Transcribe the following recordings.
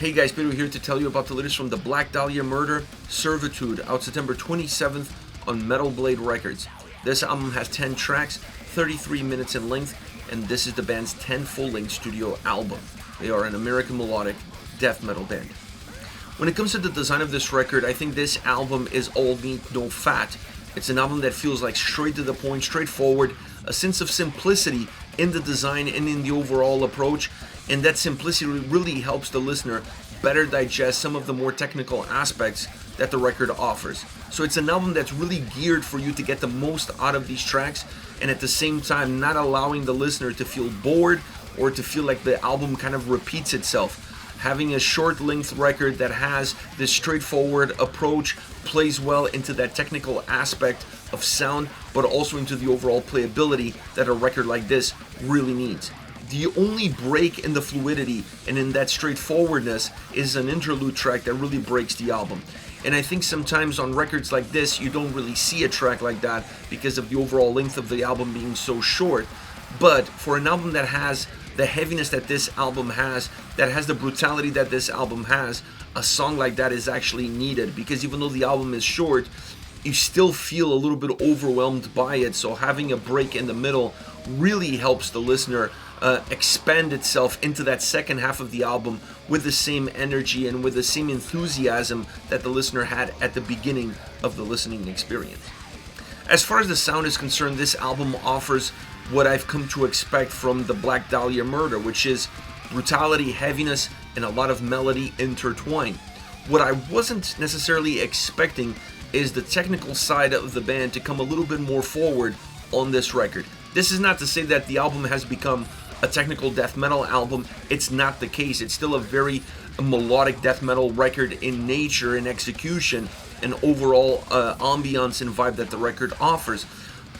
Hey guys, Pedro here to tell you about the latest from the Black Dahlia murder, Servitude, out September 27th on Metal Blade Records. This album has 10 tracks, 33 minutes in length, and this is the band's 10 full-length studio album. They are an American melodic death metal band. When it comes to the design of this record, I think this album is all meat, no fat. It's an album that feels like straight to the point, straightforward, a sense of simplicity in the design and in the overall approach, and that simplicity really helps the listener better digest some of the more technical aspects that the record offers. So it's an album that's really geared for you to get the most out of these tracks, and at the same time not allowing the listener to feel bored or to feel like the album kind of repeats itself. Having a short length record that has this straightforward approach plays well into that technical aspect of sound, but also into the overall playability that a record like this really needs. The only break in the fluidity and in that straightforwardness is an interlude track that really breaks the album. And I think sometimes on records like this, you don't really see a track like that because of the overall length of the album being so short. But for an album that has the heaviness that this album has, that has the brutality that this album has, a song like that is actually needed, because even though the album is short, you still feel a little bit overwhelmed by it. So having a break in the middle really helps the listener expand itself into that second half of the album with the same energy and with the same enthusiasm that the listener had at the beginning of the listening experience. As far as the sound is concerned, this album offers what I've come to expect from the Black Dahlia murder, which is brutality, heaviness, and a lot of melody intertwined. What I wasn't necessarily expecting is the technical side of the band to come a little bit more forward on this record. This is not to say that the album has become a technical death metal album. It's not the case. It's still a very melodic death metal record in nature and execution and overall ambiance and vibe that the record offers.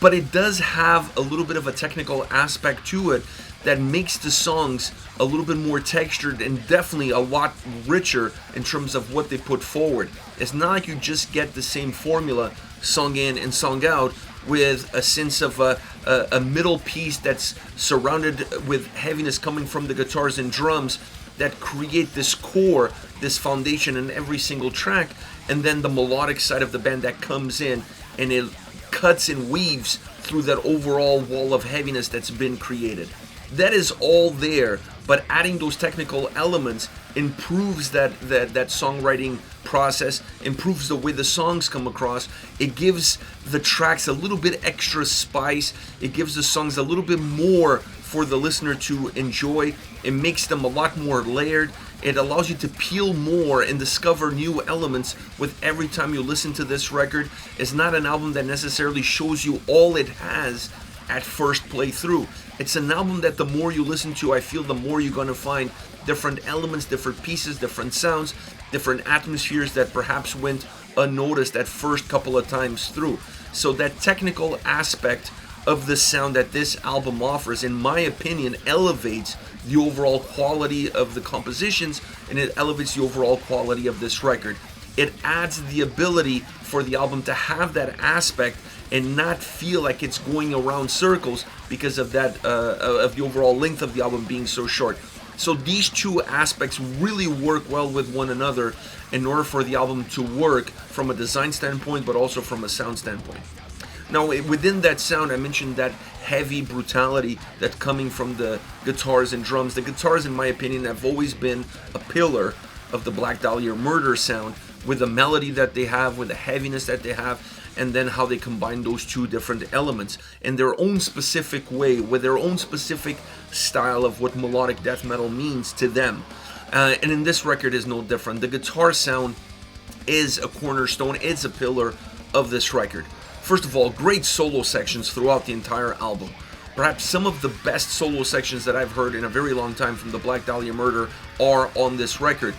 But it does have a little bit of a technical aspect to it that makes the songs a little bit more textured and definitely a lot richer in terms of what they put forward. It's not like you just get the same formula sung in and sung out with a sense of a middle piece that's surrounded with heaviness coming from the guitars and drums that create this core, this foundation in every single track, and then the melodic side of the band that comes in and it cuts and weaves through that overall wall of heaviness that's been created. That is all there, but adding those technical elements improves that songwriting process, improves the way the songs come across. It gives the tracks a little bit extra spice. It gives the songs a little bit more for the listener to enjoy. It makes them a lot more layered. It allows you to peel more and discover new elements with every time you listen to this record. It's not an album that necessarily shows you all it has at first playthrough. It's an album that the more you listen to, I feel the more you're going to find different elements, different pieces, different sounds, different atmospheres that perhaps went unnoticed at first couple of times through. So that technical aspect of the sound that this album offers, in my opinion, elevates the overall quality of the compositions, and it elevates the overall quality of this record. It adds the ability for the album to have that aspect and not feel like it's going around circles because of that of the overall length of the album being so short. So these two aspects really work well with one another in order for the album to work from a design standpoint, but also from a sound standpoint. Now, within that sound, I mentioned that heavy brutality that's coming from the guitars and drums. The guitars, in my opinion, have always been a pillar of the Black Dahlia murder sound, with the melody that they have, with the heaviness that they have, and then how they combine those two different elements in their own specific way, with their own specific style of what melodic death metal means to them. And in this record is no different. The guitar sound is a cornerstone, it's a pillar of this record. First of all, great solo sections throughout the entire album. Perhaps some of the best solo sections that I've heard in a very long time from the Black Dahlia murder are on this record.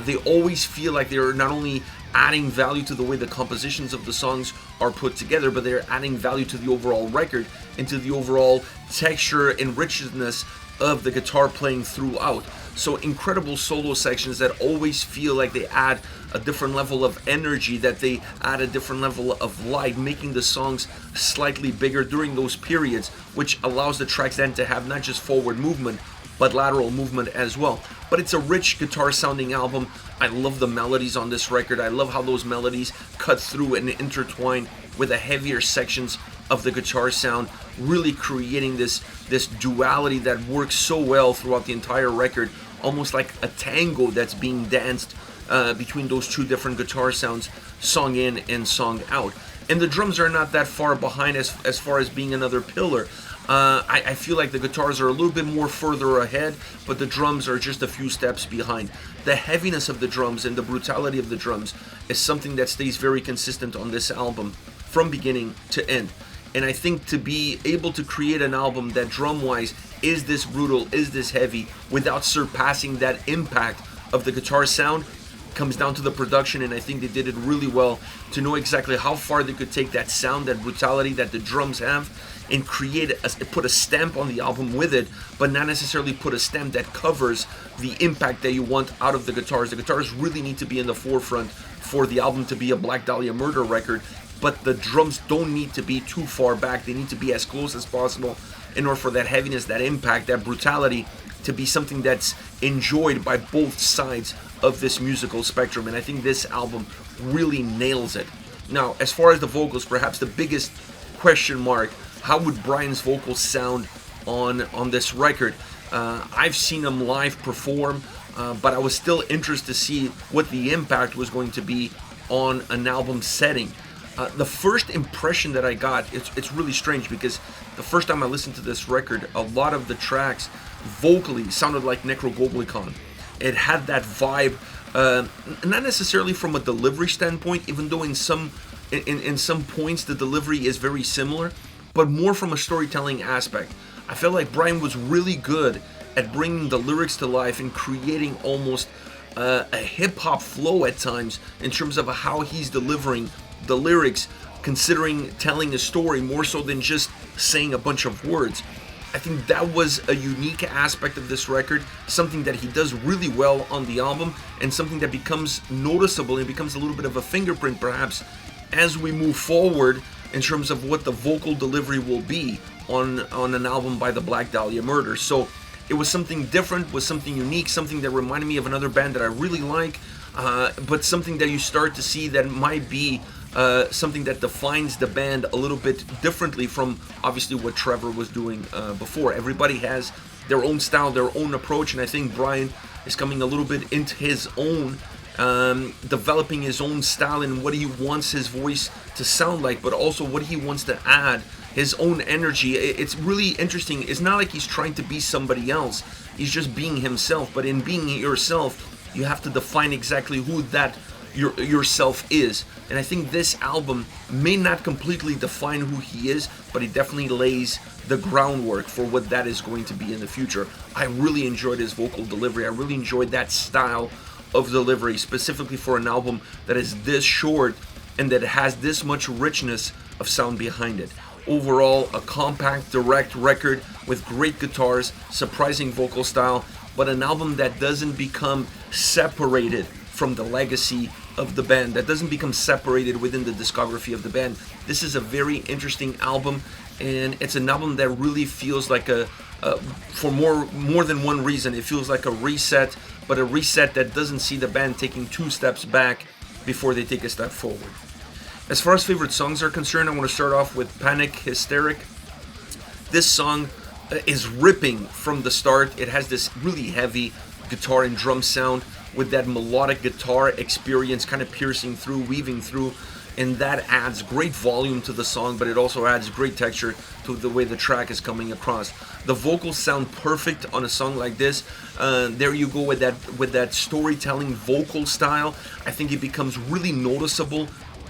They always feel like they're not only adding value to the way the compositions of the songs are put together, but they're adding value to the overall record and to the overall texture and richness of the guitar playing throughout. So incredible solo sections that always feel like they add a different level of energy, that they add a different level of light, making the songs slightly bigger during those periods, which allows the tracks then to have not just forward movement, but lateral movement as well. But it's a rich guitar sounding album. I love the melodies on this record. I love how those melodies cut through and intertwine with the heavier sections of the guitar sound, really creating this duality that works so well throughout the entire record, almost like a tango that's being danced between those two different guitar sounds, song in and song out. And the drums are not that far behind as far as being another pillar. I feel like the guitars are a little bit more further ahead, but the drums are just a few steps behind. The heaviness of the drums and the brutality of the drums is something that stays very consistent on this album from beginning to end. And I think to be able to create an album that drum-wise is this brutal, is this heavy, without surpassing that impact of the guitar sound, comes down to the production. And I think they did it really well to know exactly how far they could take that sound, that brutality that the drums have, and put a stamp on the album with it, but not necessarily put a stamp that covers the impact that you want out of the guitars. The guitars really need to be in the forefront for the album to be a Black Dahlia Murder record, but the drums don't need to be too far back. They need to be as close as possible in order for that heaviness, that impact, that brutality to be something that's enjoyed by both sides of this musical spectrum. And I think this album really nails it. Now, as far as the vocals, perhaps the biggest question mark, how would Brian's vocals sound on this record? I've seen him live perform, but I was still interested to see what the impact was going to be on an album setting. The first impression that I got, it's really strange, because the first time I listened to this record, a lot of the tracks vocally sounded like Necrogoblikon. It had that vibe, not necessarily from a delivery standpoint, even though in some points the delivery is very similar, but more from a storytelling aspect. I felt like Brian was really good at bringing the lyrics to life and creating almost a hip-hop flow at times in terms of how he's delivering the lyrics, considering telling a story more so than just saying a bunch of words. I think that was a unique aspect of this record, something that he does really well on the album, and something that becomes noticeable and becomes a little bit of a fingerprint perhaps as we move forward in terms of what the vocal delivery will be on an album by the Black Dahlia Murder. So it was something different, was something unique, something that reminded me of another band that I really like, but something that you start to see that might be something that defines the band a little bit differently from obviously what Trevor was doing before. Everybody has their own style, their own approach, and I think Brian is coming a little bit into his own, developing his own style and what he wants his voice to sound like, but also what he wants to add, his own energy. It's really interesting. It's not like he's trying to be somebody else. He's just being himself, but in being yourself, you have to define exactly who that yourself is. And I think this album may not completely define who he is, but it definitely lays the groundwork for what that is going to be in the future. I really enjoyed his vocal delivery. I really enjoyed that style of delivery, specifically for an album that is this short and that has this much richness of sound behind it. Overall, a compact, direct record with great guitars, surprising vocal style, but an album that doesn't become separated from the legacy of the band, that doesn't become separated within the discography of the band. This is a very interesting album, and it's an album that really feels like for more than one reason, it feels like a reset, but a reset that doesn't see the band taking two steps back before they take a step forward. As far as favorite songs are concerned, I want to start off with Panic, Hysteric. This song is ripping from the start. It has this really heavy guitar and drum sound with that melodic guitar experience kind of piercing through, weaving through, and that adds great volume to the song, but it also adds great texture to the way the track is coming across. The vocals sound perfect on a song like this. There you go with that storytelling vocal style. I think it becomes really noticeable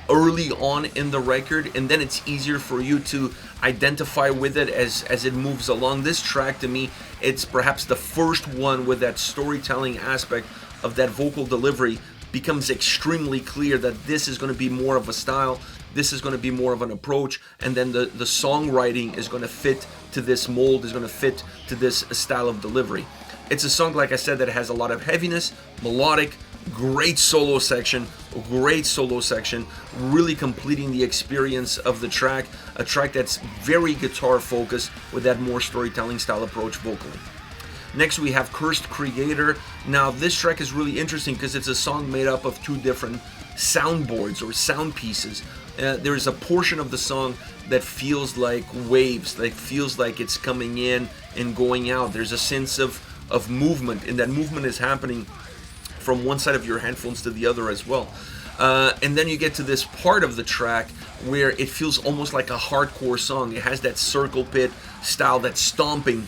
early on in the record, and then it's easier for you to identify with it as it moves along. This track, to me, it's perhaps the first one with that storytelling aspect of that vocal delivery. Becomes extremely clear that this is going to be more of a style, this is going to be more of an approach, and then the songwriting is going to fit to this mold, is going to fit to this style of delivery. It's a song, like I said, that has a lot of heaviness, melodic, great solo section, really completing the experience of the track, a track that's very guitar focused with that more storytelling style approach vocally. Next we have Cursed Creator. Now this track is really interesting because it's a song made up of two different soundboards or sound pieces. There's a portion of the song that feels like waves, like feels like it's coming in and going out. There's a sense of movement, and that movement is happening from one side of your headphones to the other as well. And then you get to this part of the track where it feels almost like a hardcore song. It has that circle pit style, that stomping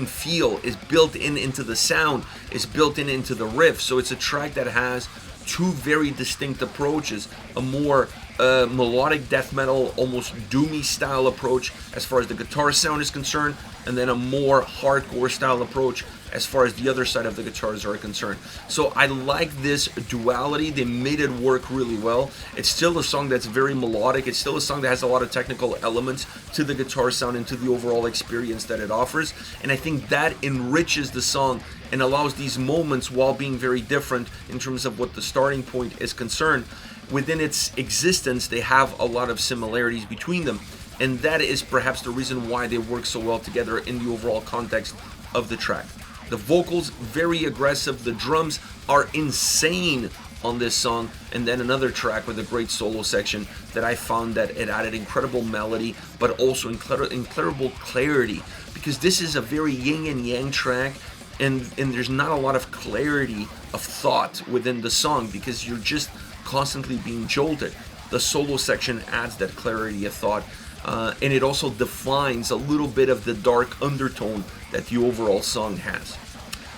feel is built into the sound, is built into the riff. So it's a track that has two very distinct approaches: a more melodic death metal, almost doomy style approach as far as the guitar sound is concerned, and then a more hardcore style approach as far as the other side of the guitars are concerned. So I like this duality. They made it work really well. It's still a song that's very melodic. It's still a song that has a lot of technical elements to the guitar sound and to the overall experience that it offers. And I think that enriches the song and allows these moments, while being very different in terms of what the starting point is concerned, within its existence, they have a lot of similarities between them. And that is perhaps the reason why they work so well together in the overall context of the track. The vocals, very aggressive. The drums are insane on this song. And then another track with a great solo section that I found that it added incredible melody, but also incredible clarity, because this is a very yin and yang track, and there's not a lot of clarity of thought within the song because you're just constantly being jolted. The solo section adds that clarity of thought, and it also defines a little bit of the dark undertone that the overall song has.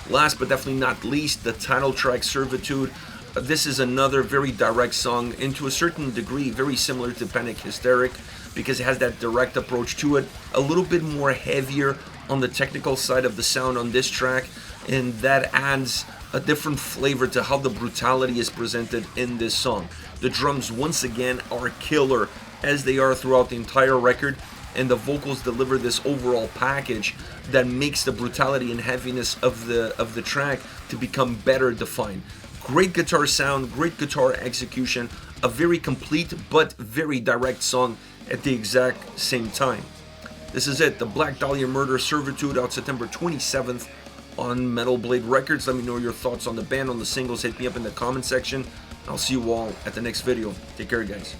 Last but definitely not least, the title track, Servitude. This is another very direct song, and to a certain degree very similar to Panic Hysteric, because it has that direct approach to it, a little bit more heavier on the technical side of the sound on this track, and that adds a different flavor to how the brutality is presented in this song. The drums once again are killer, as they are throughout the entire record, and the vocals deliver this overall package that makes the brutality and heaviness of the track to become better defined. Great guitar sound, great guitar execution, a very complete but very direct song at the exact same time. This is it, the Black Dahlia Murder, Servitude, out September 27th on Metal Blade Records. Let me know your thoughts on the band, on the singles. Hit me up in the comment section. I'll see you all at the next video. Take care, guys.